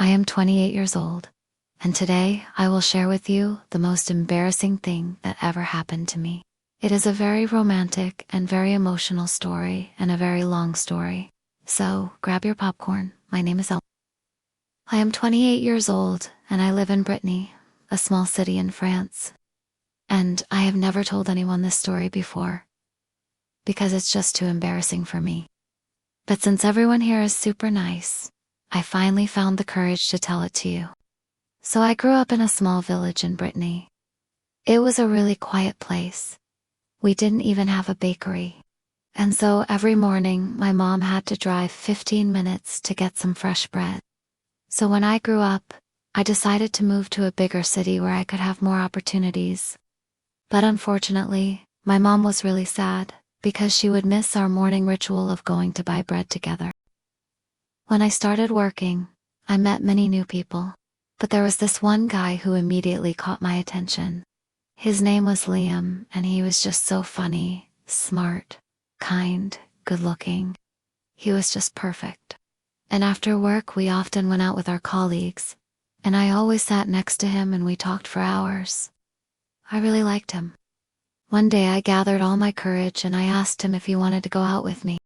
I am 28 years old, and today I will share with you the most embarrassing thing that ever happened to me. It is a very romantic and very emotional story and a very long story. So grab your popcorn. My name is El. I am 28 years old and I live in Brittany, a small city in France. And I have never told anyone this story before because it's just too embarrassing for me. But since everyone here is super nice, I finally found the courage to tell it to you. So I grew up in a small village in Brittany. It was a really quiet place. We didn't even have a bakery. And so every morning my mom had to drive 15 minutes to get some fresh bread. So when I grew up, I decided to move to a bigger city where I could have more opportunities. But unfortunately, my mom was really sad because she would miss our morning ritual of going to buy bread together. When I started working, I met many new people, but there was this one guy who immediately caught my attention. His name was Liam, and he was just so funny, smart, kind, good-looking. He was just perfect. And after work, we often went out with our colleagues, and I always sat next to him and we talked for hours. I really liked him. One day I gathered all my courage and I asked him if he wanted to go out with me.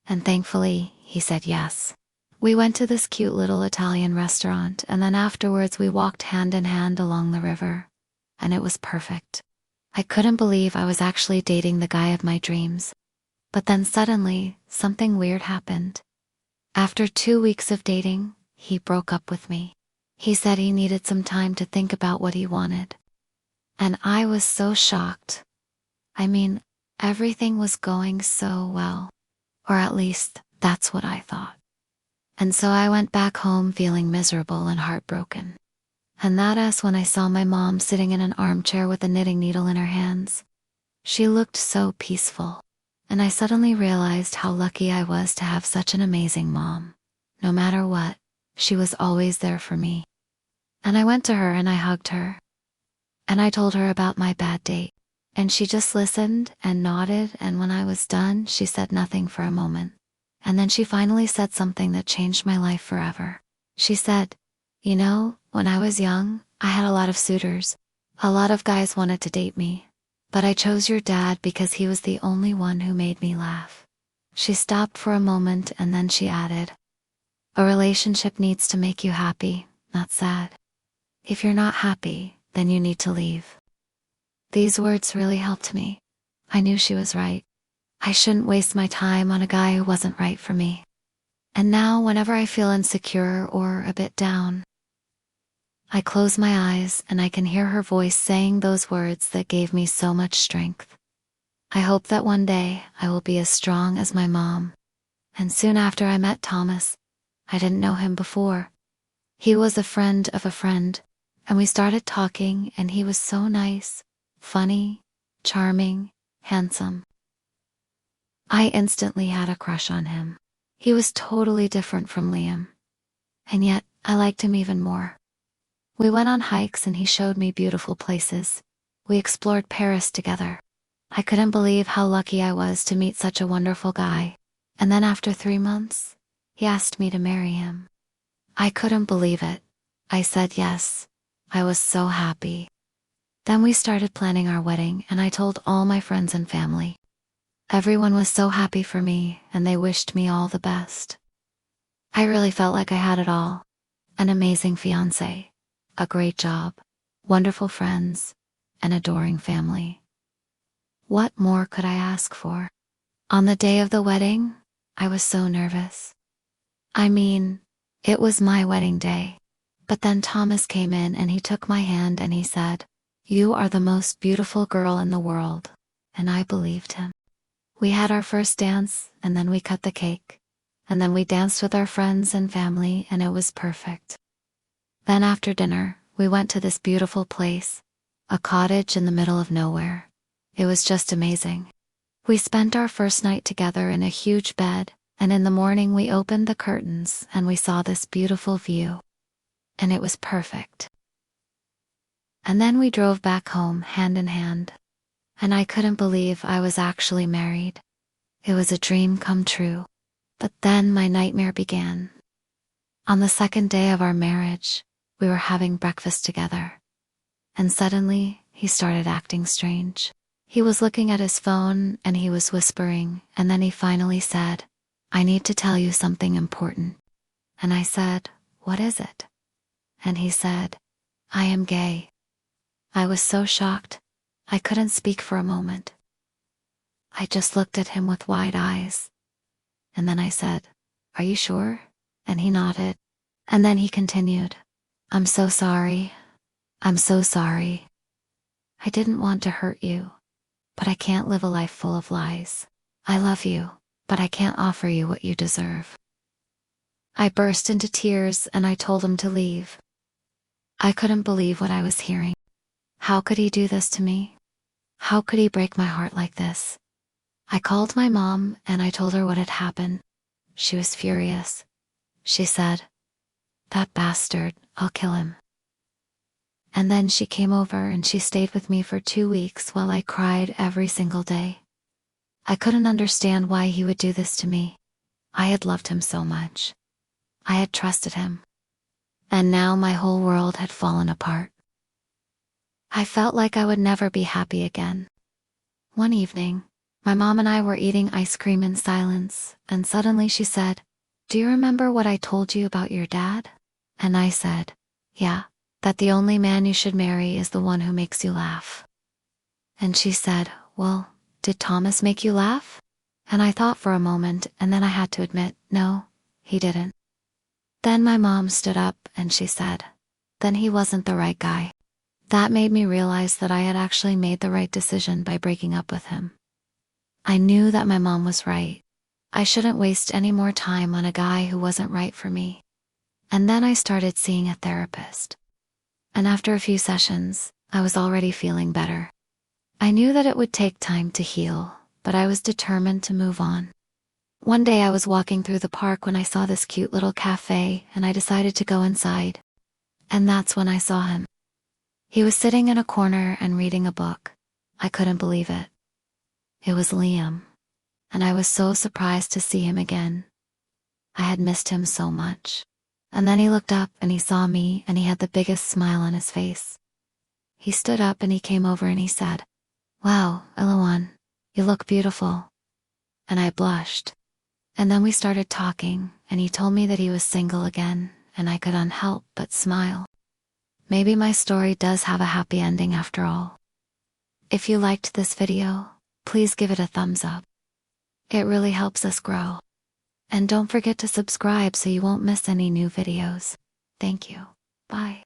And thankfully, he said yes. We went to this cute little Italian restaurant, and then afterwards we walked hand in hand along the river. And it was perfect. I couldn't believe I was actually dating the guy of my dreams. But then suddenly, something weird happened. After 2 weeks of dating, he broke up with me. He said he needed some time to think about what he wanted. And I was so shocked. I mean, everything was going so well. Or at least, that's what I thought. And so I went back home feeling miserable and heartbroken. And that's when I saw my mom sitting in an armchair with a knitting needle in her hands. She looked so peaceful. And I suddenly realized how lucky I was to have such an amazing mom. No matter what, she was always there for me. And I went to her and I hugged her. And I told her about my bad date. And she just listened and nodded, and when I was done, she said nothing for a moment. And then she finally said something that changed my life forever. She said, "You know, when I was young, I had a lot of suitors. A lot of guys wanted to date me. But I chose your dad because he was the only one who made me laugh." She stopped for a moment and then she added, "A relationship needs to make you happy, not sad. If you're not happy, then you need to leave." These words really helped me. I knew she was right. I shouldn't waste my time on a guy who wasn't right for me. And now, whenever I feel insecure or a bit down, I close my eyes and I can hear her voice saying those words that gave me so much strength. I hope that one day I will be as strong as my mom. And soon after I met Thomas. I didn't know him before. He was a friend of a friend, and we started talking, and he was so nice, funny, charming, handsome. I instantly had a crush on him. He was totally different from Liam. And yet, I liked him even more. We went on hikes and he showed me beautiful places. We explored Paris together. I couldn't believe how lucky I was to meet such a wonderful guy. And then after 3 months, he asked me to marry him. I couldn't believe it. I said yes. I was so happy. Then we started planning our wedding and I told all my friends and family. Everyone was so happy for me and they wished me all the best. I really felt like I had it all. An amazing fiancé, a great job, wonderful friends, an adoring family. What more could I ask for? On the day of the wedding, I was so nervous. I mean, it was my wedding day. But then Thomas came in and he took my hand and he said, "You are the most beautiful girl in the world." And I believed him. We had our first dance, and then we cut the cake. And then we danced with our friends and family, and it was perfect. Then after dinner, we went to this beautiful place, a cottage in the middle of nowhere. It was just amazing. We spent our first night together in a huge bed, and in the morning we opened the curtains and we saw this beautiful view. And it was perfect. And then we drove back home hand in hand. And I couldn't believe I was actually married. It was a dream come true. But then my nightmare began. On the second day of our marriage, we were having breakfast together, and suddenly he started acting strange. He was looking at his phone and he was whispering, and then he finally said, "I need to tell you something important." And I said, "What is it?" And he said, "I am gay." I was so shocked, I couldn't speak for a moment. I just looked at him with wide eyes. And then I said, "Are you sure?" And he nodded. And then he continued, "I'm so sorry. I'm so sorry. I didn't want to hurt you, but I can't live a life full of lies. I love you, but I can't offer you what you deserve." I burst into tears and I told him to leave. I couldn't believe what I was hearing. How could he do this to me? How could he break my heart like this? I called my mom and I told her what had happened. She was furious. She said, "That bastard, I'll kill him." And then she came over and she stayed with me for 2 weeks while I cried every single day. I couldn't understand why he would do this to me. I had loved him so much. I had trusted him. And now my whole world had fallen apart. I felt like I would never be happy again. One evening, my mom and I were eating ice cream in silence, and suddenly she said, "Do you remember what I told you about your dad?" And I said, "Yeah, that the only man you should marry is the one who makes you laugh." And she said, "Well, did Thomas make you laugh?" And I thought for a moment, and then I had to admit, no, he didn't. Then my mom stood up and she said, "Then he wasn't the right guy." That made me realize that I had actually made the right decision by breaking up with him. I knew that my mom was right. I shouldn't waste any more time on a guy who wasn't right for me. And then I started seeing a therapist. And after a few sessions, I was already feeling better. I knew that it would take time to heal, but I was determined to move on. One day I was walking through the park when I saw this cute little cafe and I decided to go inside. And that's when I saw him. He was sitting in a corner and reading a book. I couldn't believe it. It was Liam. And I was so surprised to see him again. I had missed him so much. And then he looked up and he saw me and he had the biggest smile on his face. He stood up and he came over and he said, "Wow, Eloan, you look beautiful." And I blushed. And then we started talking and he told me that he was single again and I couldn't help but smile. Maybe my story does have a happy ending after all. If you liked this video, please give it a thumbs up. It really helps us grow. And don't forget to subscribe so you won't miss any new videos. Thank you. Bye.